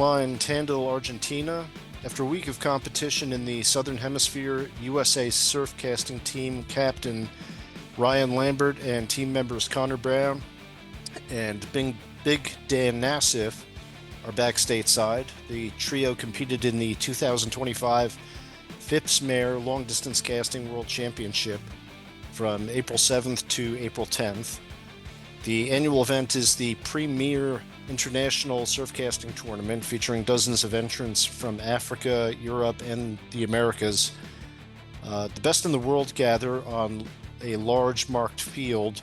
Panama and Tandil, Argentina. After a week of competition in the Southern Hemisphere, USA surfcasting team captain Ryan Lambert and team members Connor Brown and Big Dan Nassiff are back stateside. The trio competed in the 2025 FIPS-Mer Long Distance Casting World Championship from April 7th to April 10th. The annual event is the premier international surfcasting tournament featuring dozens of entrants from Africa, Europe, and the Americas. The best in the world gather on a large marked field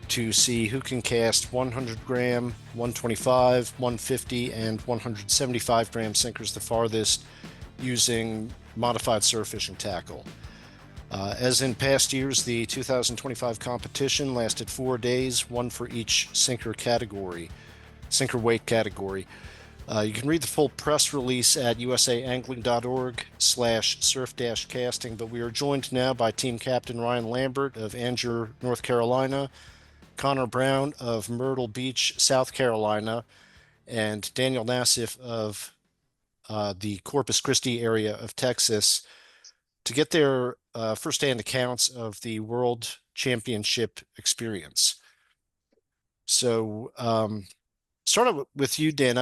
to see who can cast 100 gram, 125, 150, and 175 gram sinkers the farthest using modified surf fishing tackle. As in past years, the 2025 competition lasted 4 days, one for each sinker weight category. You can read the full press release at usaangling.org/surf-casting, but we are joined now by team captain Ryan Lambert of Angier, North Carolina, Connor Brown of Myrtle Beach, South Carolina, and Daniel Nassiff of the Corpus Christi area of Texas to get their firsthand accounts of the World Championship experience. So, start with you, Dan.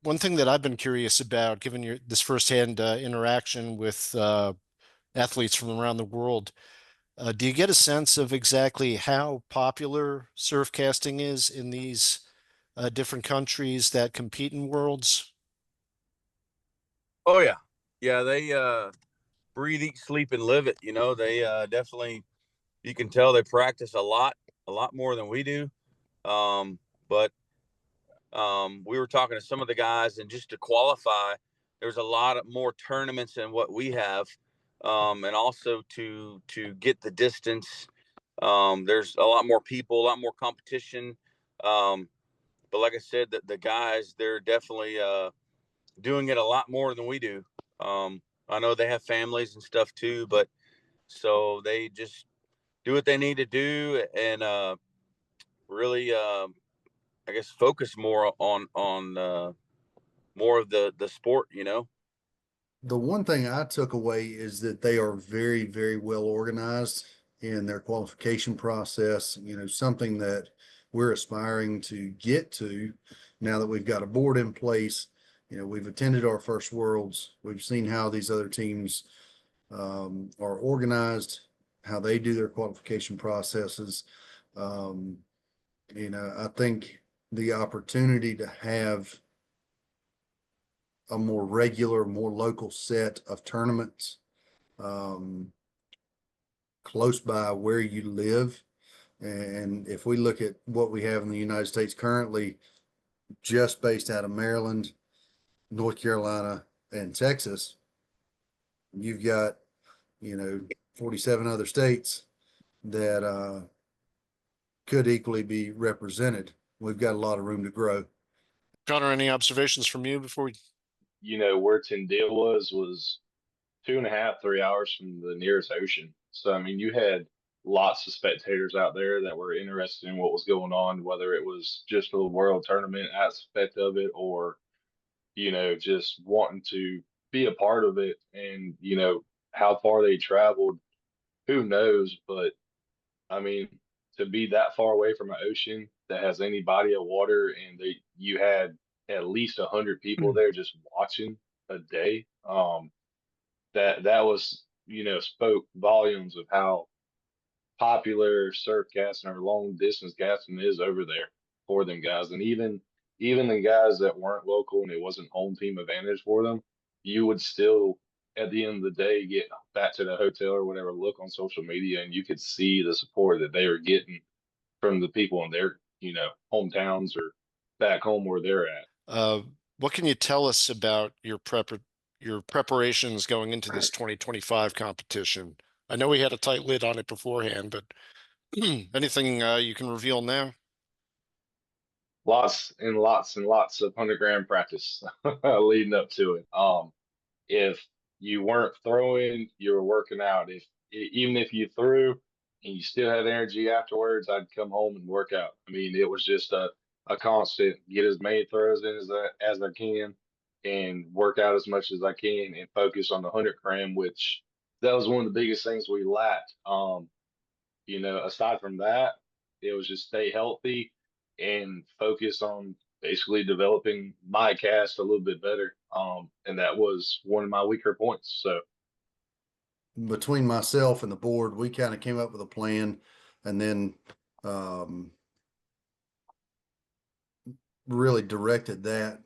One thing that I've been curious about, given this firsthand interaction with athletes from around the world, do you get a sense of exactly how popular surf casting is in these different countries that compete in Worlds? Oh yeah. They breathe, eat, sleep, and live it. They definitely. You can tell they practice a lot more than we do. But we were talking to some of the guys, and just to qualify, there's a lot of more tournaments than what we have, and also to get the distance. There's a lot more people, a lot more competition. But like I said, the guys, they're definitely doing it a lot more than we do. I know they have families and stuff too, but so they just do what they need to do and really, I guess, focus more on more of the sport. The one thing I took away is that they are very, very well organized in their qualification process, something that we're aspiring to get to now that we've got a board in place. We've attended our first Worlds. We've seen how these other teams are organized, how they do their qualification processes. I think the opportunity to have a more regular, more local set of tournaments close by where you live. And if we look at what we have in the United States currently, just based out of Maryland, North Carolina, and Texas, you've got, 47 other states that could equally be represented. We've got a lot of room to grow. Connor, any observations from you before we... Where Tyndale was 2.5, 3 hours from the nearest ocean. So, I mean, you had lots of spectators out there that were interested in what was going on, whether it was just the world tournament aspect of it or, just wanting to be a part of it. And, how far they traveled, who knows? But, I mean, to be that far away from an ocean that has any body of water and you had at least 100 people there just watching a day. That was, spoke volumes of how popular surf casting or long distance casting is over there for them guys. And even the guys that weren't local and it wasn't home team advantage for them, you would still at the end of the day get back to the hotel or whatever, look on social media and you could see the support that they were getting from the people in their, hometowns or back home where they're at. What can you tell us about your preparations going into this 2025 competition? I know we had a tight lid on it beforehand, but anything you can reveal now? Lots and lots and lots of 100 gram practice leading up to it. If you weren't throwing, you were working out. Even if you threw and you still had energy afterwards, I'd come home and work out. I mean, it was just a a constant, get as many throws in as I can, and work out as much as I can, and focus on the 100 gram, which that was one of the biggest things we lacked. Aside from that, it was just stay healthy and focus on basically developing my cast a little bit better. And that was one of my weaker points. So Between myself and the board, we kind of came up with a plan, and then um, really directed that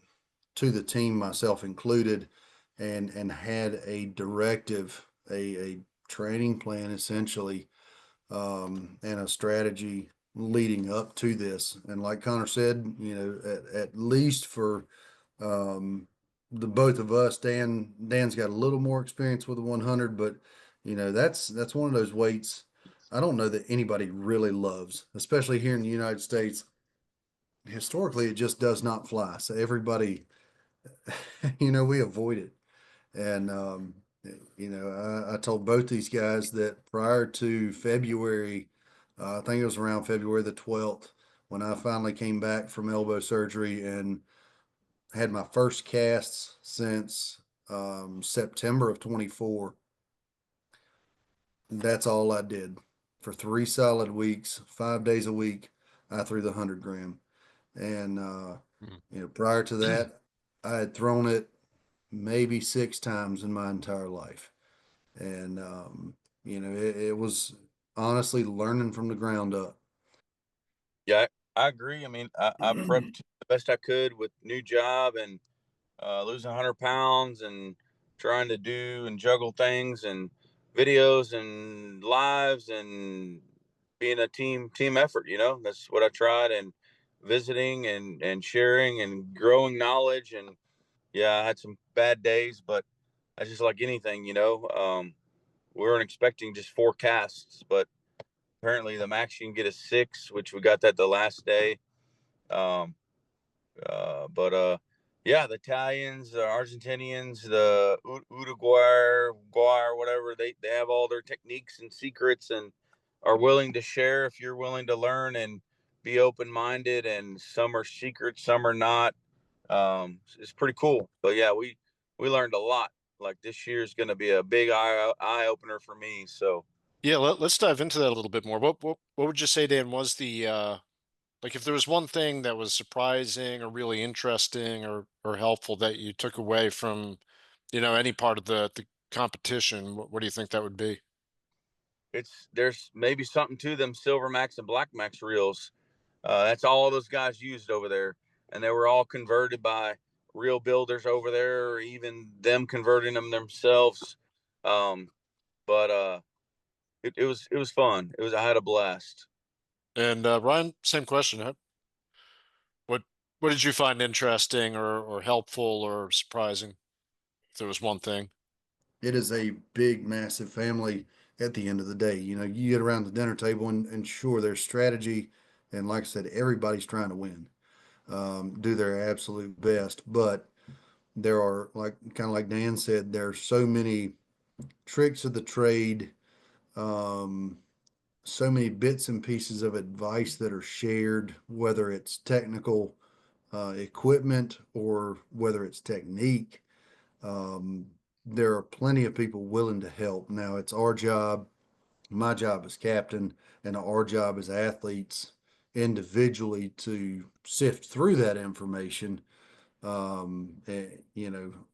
to the team, myself included, and had a directive, a training plan essentially, and a strategy leading up to this. And like Connor said, at least for the both of us, Dan's got a little more experience with the 100, but that's one of those weights I don't know that anybody really loves, especially here in the United States. Historically, it just does not fly. So everybody, we avoid it. And, I told both these guys that prior to February, I think it was around February the 12th, when I finally came back from elbow surgery and had my first casts since September of 24. That's all I did for 3 solid weeks, 5 days a week. I threw the 100 gram. And, prior to that, I had thrown it maybe 6 times in my entire life. And, it was honestly learning from the ground up. Yeah, I agree. I mean, I prepped the best I could with new job and losing 100 pounds and trying to do and juggle things and videos and lives and being a team effort. That's what I tried, and visiting and sharing and growing knowledge. And yeah, I had some bad days, but I just like anything. We weren't expecting just 4 casts, but apparently the max you can get is 6, which we got that the last day. Um, but yeah, the Italians, the Argentinians, the Uruguay, whatever, they have all their techniques and secrets and are willing to share if you're willing to learn and be open minded. And some are secret, some are not. It's pretty cool. But yeah, we learned a lot. Like this year is going to be a big eye opener for me. So Yeah, let's dive into that a little bit more. What would you say, Dan, was the like if there was one thing that was surprising or really interesting or helpful that you took away from, any part of the competition, what do you think that would be? there's maybe something to them Silver Max and Black Max reels. That's all those guys used over there, and they were all converted by real builders over there, or even them converting them themselves. Um, but it was fun. I had a blast. And Ryan, same question. What what did you find interesting or helpful or surprising? If there was one thing. It is a big, massive family at the end of the day. You get around the dinner table, and sure, there's strategy. And like I said, everybody's trying to win, do their absolute best. But there are, like, kind of like Dan said, there are so many tricks of the trade, um, so many bits and pieces of advice that are shared, whether it's technical equipment or whether it's technique. Um, there are plenty of people willing to help. Now it's our job, my job as captain, and our job as athletes individually to sift through that information,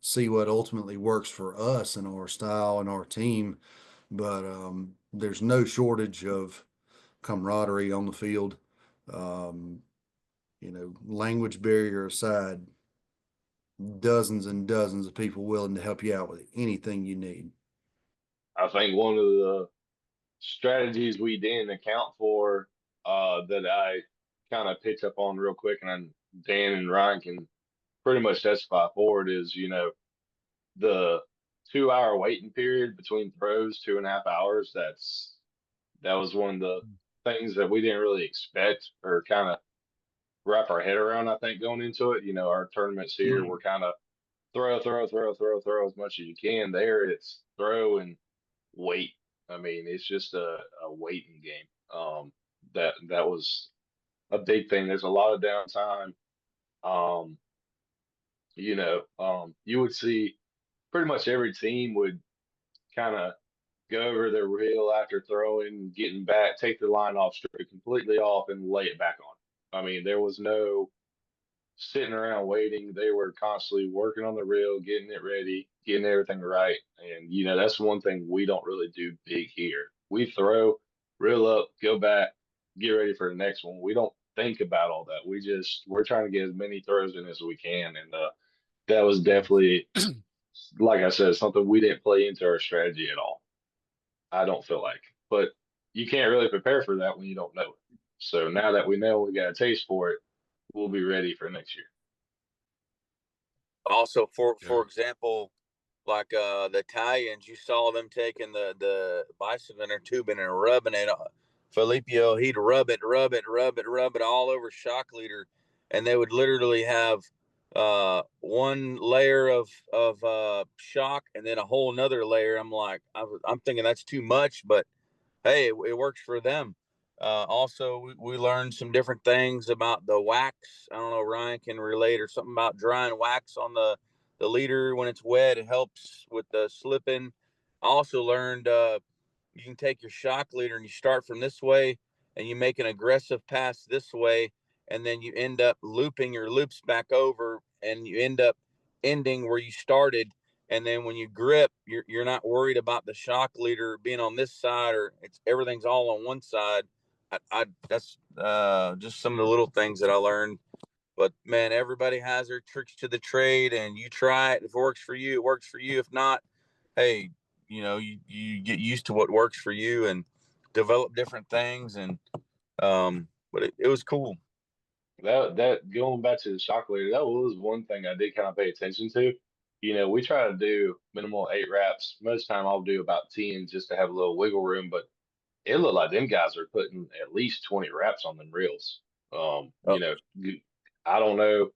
see what ultimately works for us and our style and our team. But there's no shortage of camaraderie on the field. Um, language barrier aside, dozens and dozens of people willing to help you out with anything you need. I think one of the strategies we didn't account for, that I kind of picked up on real quick, and then Dan and Ryan can pretty much testify for it, is, the 2 hour waiting period between throws, 2.5 hours. That was one of the things that we didn't really expect or kind of wrap our head around, I think, going into it. Our tournaments here were kind of throw as much as you can. There, it's throw and wait. I mean, it's just a waiting game. That was a big thing. There's a lot of downtime. Um, you would see pretty much every team would kind of go over their reel after throwing, getting back, take the line off straight completely off, and lay it back on. I mean, there was no sitting around waiting. They were constantly working on the reel, getting it ready, getting everything right. And, that's one thing we don't really do big here. We throw, reel up, go back, get ready for the next one. We don't think about all that. We're trying to get as many throws in as we can. And that was definitely, like I said, something we didn't play into our strategy at all. I don't feel like. But you can't really prepare for that when you don't know it. So now that we know we got a taste for it, we'll be ready for next year. Also, for example, like the Italians, you saw them taking the bison inner tubing and rubbing it. Filippo, he'd rub it all over shock leader, and they would literally have one layer of shock and then a whole another layer. I'm thinking that's too much, but hey, it works for them. Also, we learned some different things about the wax. I don't know, Ryan can relate, or something about drying wax on the leader when it's wet. It helps with the slipping. I also learned you can take your shock leader and you start from this way and you make an aggressive pass this way, and then you end up looping your loops back over and you end up ending where you started. And then when you grip, you're not worried about the shock leader being on this side, or everything's all on one side. That's just some of the little things that I learned. But man, everybody has their tricks to the trade, and you try it. If it works for you, it works for you. If not, hey, you get used to what works for you and develop different things. And but it was cool. That going back to the shock leader, that was one thing I did kind of pay attention to. We try to do minimal 8 wraps. Most time I'll do about 10 just to have a little wiggle room, but it looked like them guys are putting at least 20 wraps on them reels. Oh. I don't know.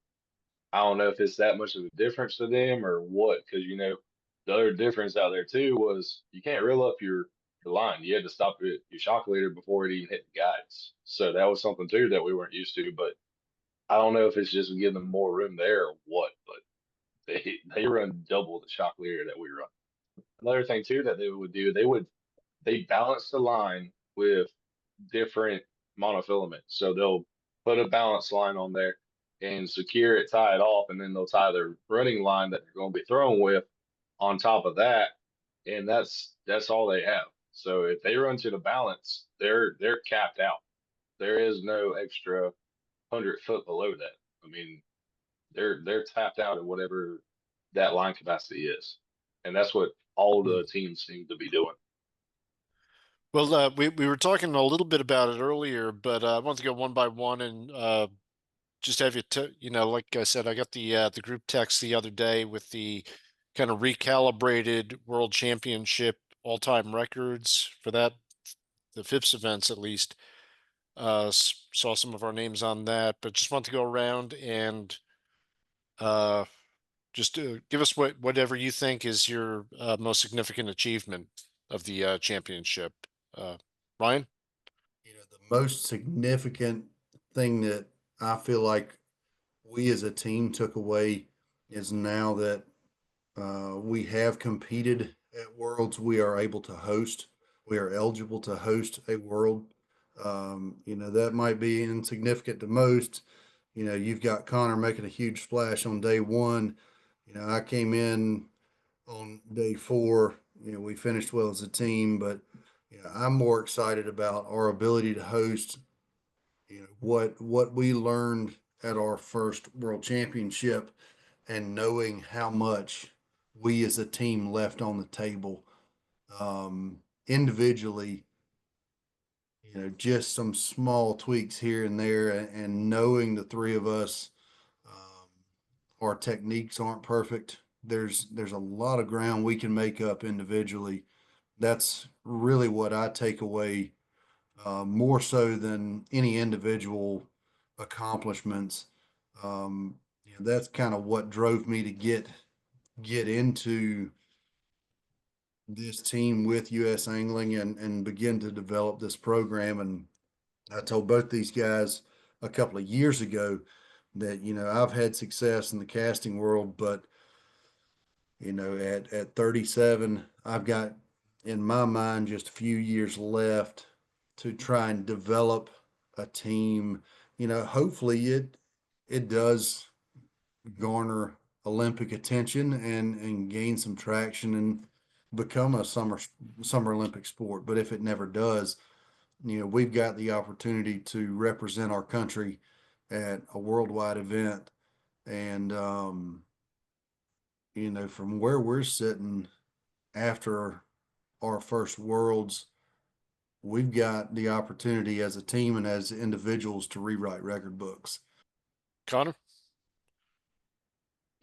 I don't know if it's that much of a difference to them or what, because the other difference out there too was you can't reel up your line. You had to stop your shock leader before it even hit the guides. So that was something too that we weren't used to. But I don't know if it's just giving them more room there or what, but they run double the shock leader that we run. Another thing too that they would do, they balance the line with different monofilaments. So they'll put a balance line on there and secure it, tie it off, and then they'll tie their running line that they're going to be throwing with on top of that, and that's all they have. So if they run to the balance, they're capped out. There is no extra 100 foot below that. I mean, they're tapped out at whatever that line capacity is, and that's what all the teams seem to be doing. Well, we were talking a little bit about it earlier, but I want to go one by one and just have you like I said, I got the group text the other day with the kind of recalibrated World Championship all-time records for the FIPS events at least. Saw some of our names on that, but just want to go around and just give us whatever you think is your most significant achievement of the championship. Ryan? The most significant thing that I feel like we as a team took away is now that we have competed at Worlds, we are able to host. We are eligible to host a World. That might be insignificant to most. You've got Connor making a huge splash on day one. I came in on day 4. We finished well as a team, but I'm more excited about our ability to host. What we learned at our first World Championship, and knowing how much we as a team left on the table individually. Just some small tweaks here and there, and knowing the three of us, our techniques aren't perfect. There's a lot of ground we can make up individually. That's really what I take away, more so than any individual accomplishments. That's kind of what drove me to get into this team with US Angling and begin to develop this program. And I told both these guys a couple of years ago that, I've had success in the casting world, but at 37, I've got in my mind just a few years left to try and develop a team. Hopefully it does garner Olympic attention and gain some traction and become a summer Olympic sport. But if it never does, we've got the opportunity to represent our country at a worldwide event. And from where we're sitting after our first worlds, we've got the opportunity as a team and as individuals to rewrite record books. Connor?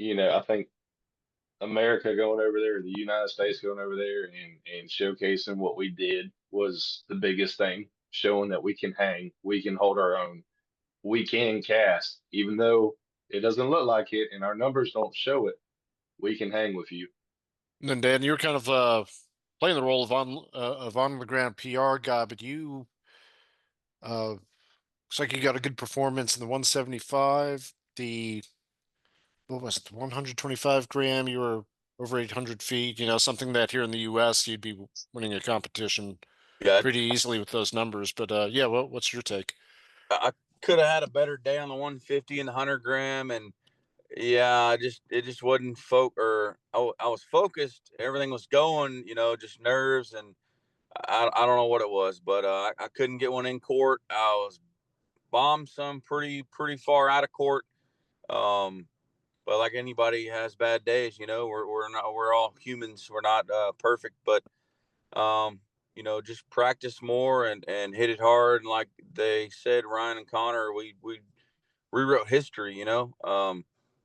I think America going over there, the United States going over there and showcasing what we did was the biggest thing, showing that we can hang, we can hold our own, we can cast, even though it doesn't look like it and our numbers don't show it, we can hang with you. And then Dan, you're kind of playing the role of on the ground PR guy, but you looks like you got a good performance in the 175. What was it? The 125 gram. You were over 800 feet. Something that here in the U.S. you'd be winning a competition Yeah, pretty easily with those numbers. But yeah, what's your take? I could have had a better day on the 150 and the 100 gram, and yeah, it just wasn't or I was focused. Everything was going, just nerves, and I don't know what it was, but I couldn't get one in court. I was bombed some pretty far out of court. But like anybody has bad days, we're all humans. We're not perfect, but just practice more and hit it hard. And like they said, Ryan and Connor, we rewrote history.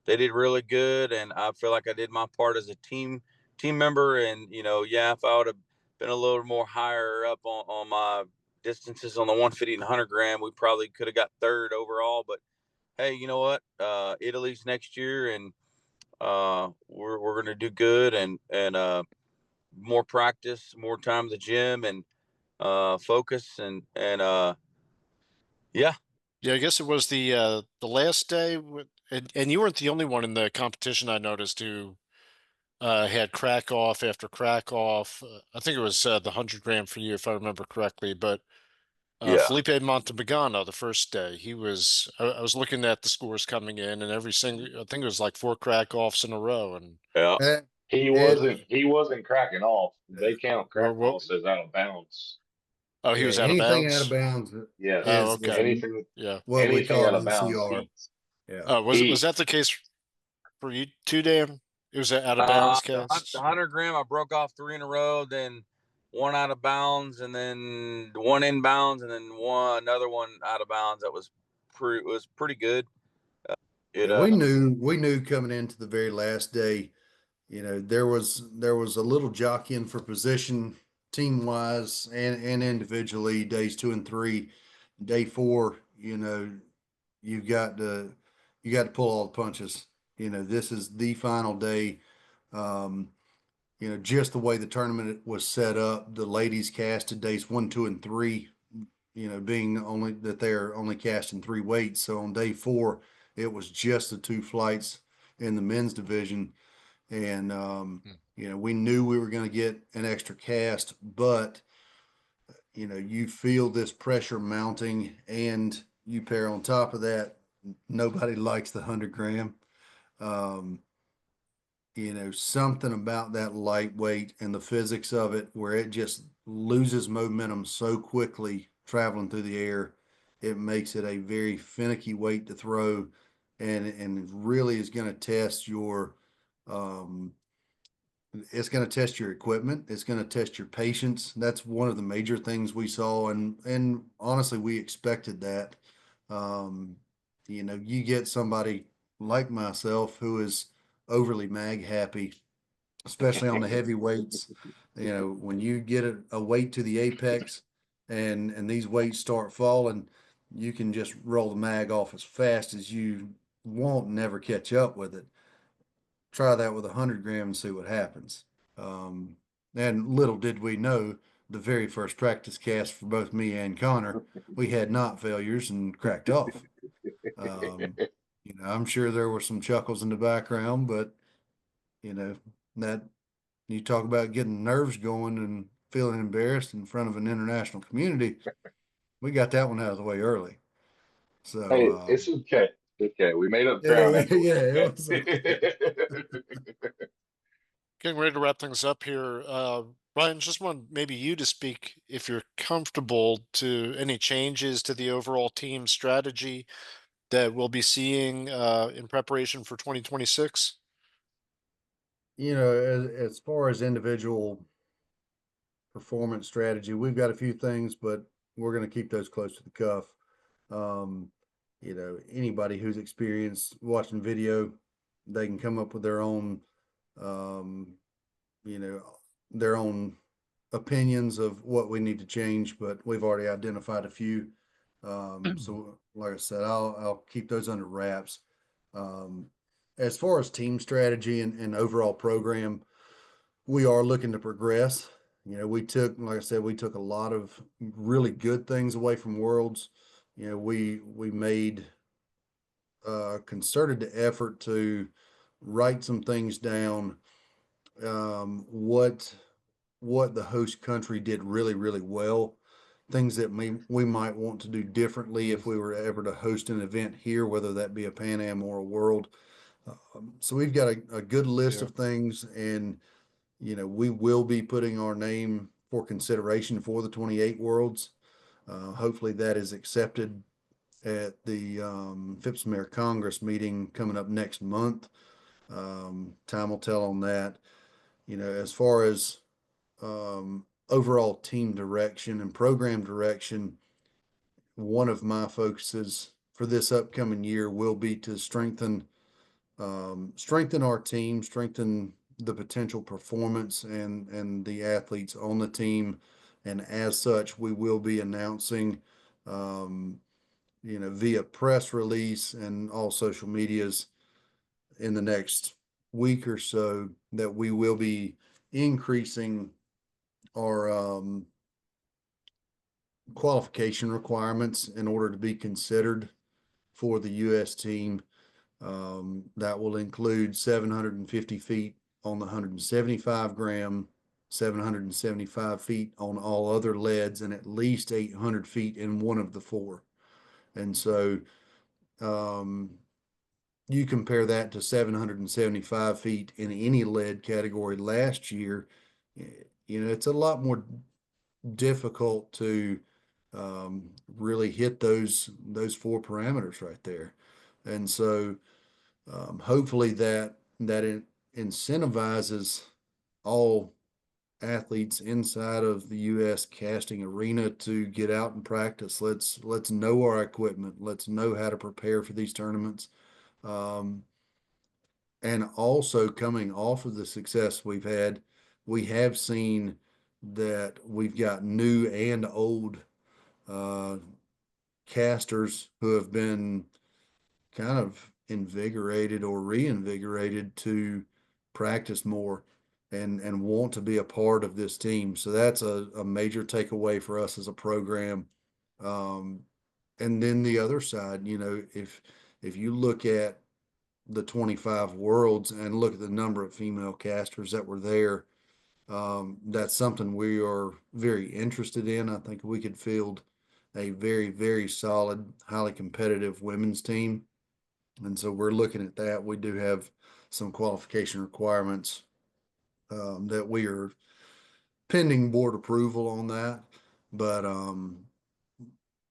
They did really good, and I feel like I did my part as a team member. And yeah, if I would have been a little more higher up on my distances on the 150 and 100 gram, we probably could have got third overall. But hey, you know what? Italy's next year, and we're gonna do good, and more practice, more time at the gym, and focus, and yeah. Yeah, I guess it was the last day, and you weren't the only one in the competition I noticed who had crack off after crack off. I think it was the 100 gram for you, if I remember correctly. But Yeah. Felipe Montepagano, the first day, I was looking at the scores coming in, and I think it was like 4 crack offs in a row. And Yeah. Eh, He It, wasn't cracking off. They count crack what, offs as out of bounds. oh, he yeah, was out of anything out of bounds. bounds Oh, Yes. is okay. Yeah. what we Anything call out an of bounds, NCR. Yeah. Was he that the case for you too, Dan? It was out of bounds The casts. 100 gram, I broke off 3 in a row, then one out of bounds, and then one in bounds, and then another one out of bounds. That was pretty good. It Yeah, we knew coming into the very last day, there was a little jockeying for position team wise and individually days 2 and 3. Day 4, you got to pull all the punches. This is the final day. Um, just the way the tournament was set up, the ladies casted days 1, 2, and 3, being only that they're only casting 3 weights. So on day 4, it was just the 2 flights in the men's division. And, we knew we were going to get an extra cast, but, you feel this pressure mounting, and you pair on top of that, nobody likes the 100 gram. Um, something about that lightweight and the physics of it where it just loses momentum so quickly traveling through the air. It makes it a very finicky weight to throw, and it really is going to test um, it's going to test your equipment. It's going to test your patience. That's one of the major things we saw, and honestly, we expected that. Um, you get somebody like myself who is overly mag happy, especially on the heavy weights. When you get a weight to the apex, and these weights start falling, you can just roll the mag off as fast as you want and never catch up with it. Try that with 100 gram and see what happens. And little did we know the very first practice cast for both me and Connor, we had knot failures and cracked off. I'm sure there were some chuckles in the background, but that you talk about getting nerves going and feeling embarrassed in front of an international community. We got that one out of the way early. Hey, So, it's okay. Okay, we made up yeah, ground afterwards. yeah, it was Getting ready to wrap things up here. Ryan, just want maybe you to speak, if you're comfortable, to any changes to the overall team strategy that we'll be seeing in preparation for 2026. as far as individual performance strategy, we've got a few things, but we're going to keep those close to the cuff. Um, anybody who's experienced watching video, they can come up with their own, um, you know, their own opinions of what we need to change, but we've already identified a few. So like I said, I'll keep those under wraps. Um, as far as team strategy and overall program, we are looking to progress. Like I said, we took a lot of really good things away from Worlds. We made a concerted effort to write some things down. What the host country did really, really well, things that we might want to do differently if we were ever to host an event here, whether that be a Pan Am or a World. So we've got a good list Yeah. of things, and we will be putting our name for consideration for the 28 Worlds. Hopefully that is accepted at the FIPS-M Congress meeting coming up next month. Time will tell on that. As far as overall team direction and program direction, one of my focuses for this upcoming year will be to strengthen our team, strengthen the potential performance and the athletes on the team. And as such, we will be announcing, via press release and all social medias in the next week or so, that we will be increasing our qualification requirements in order to be considered for the U.S. team. That will include 750 feet on the 175 gram, 775 feet on all other leads, and at least 800 feet in one of the four. And so you compare that to 775 feet in any lead category last year, it's a lot more difficult to really hit those four parameters right there. And so hopefully that incentivizes all athletes inside of the U.S. casting arena to get out and practice. Let's know our equipment. Let's know how to prepare for these tournaments. And also, coming off of the success we've had, we have seen that we've got new and old casters who have been kind of invigorated or reinvigorated to practice more and want to be a part of this team. So that's a major takeaway for us as a program. And then the other side, if you look at the 25 Worlds and look at the number of female casters that were there, that's something we are very interested in. I think we could field a very, very solid, highly competitive women's team. And so we're looking at that. We do have some qualification requirements that we are pending board approval on that. But, and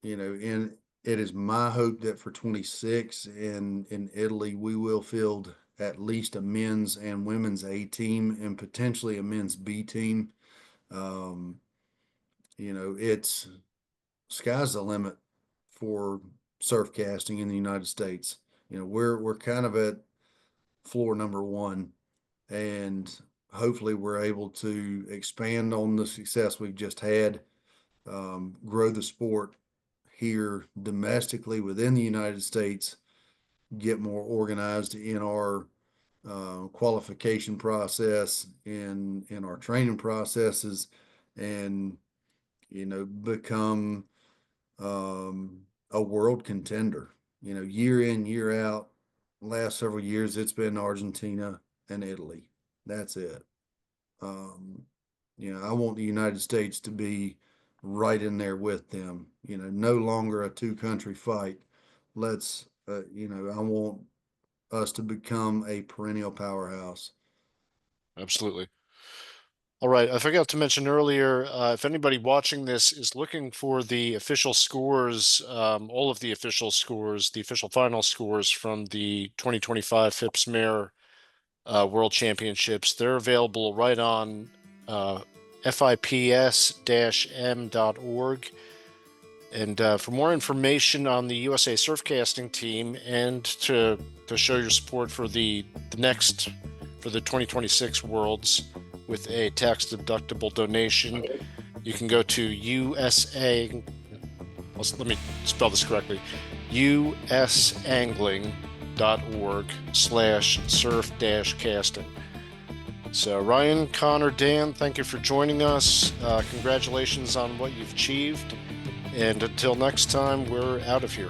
it is my hope that for 26 in Italy, we will field at least a men's and women's A team and potentially a men's B team. It's sky's the limit for surf casting in the United States. We're kind of at floor number one, and hopefully we're able to expand on the success we've just had, grow the sport here domestically within the United States, get more organized in our qualification process, in our training processes, and become a world contender. Year in, year out. Last several years, it's been Argentina and Italy. That's it. I want the United States to be right in there with them. No longer a two-country fight. Let's, I want us to become a perennial powerhouse. Absolutely. All right. I forgot to mention earlier, if anybody watching this is looking for the official scores, all of the official scores, the official final scores from the 2025 FIPS-Mer World Championships, they're available right on FIPS-M.org. And for more information on the USA Surfcasting team and to show your support for the 2026 Worlds with a tax-deductible donation, you can go to let me spell this correctly, usangling.org/surf-casting. So Ryan, Connor, Dan, thank you for joining us. Congratulations on what you've achieved. And until next time, we're out of here.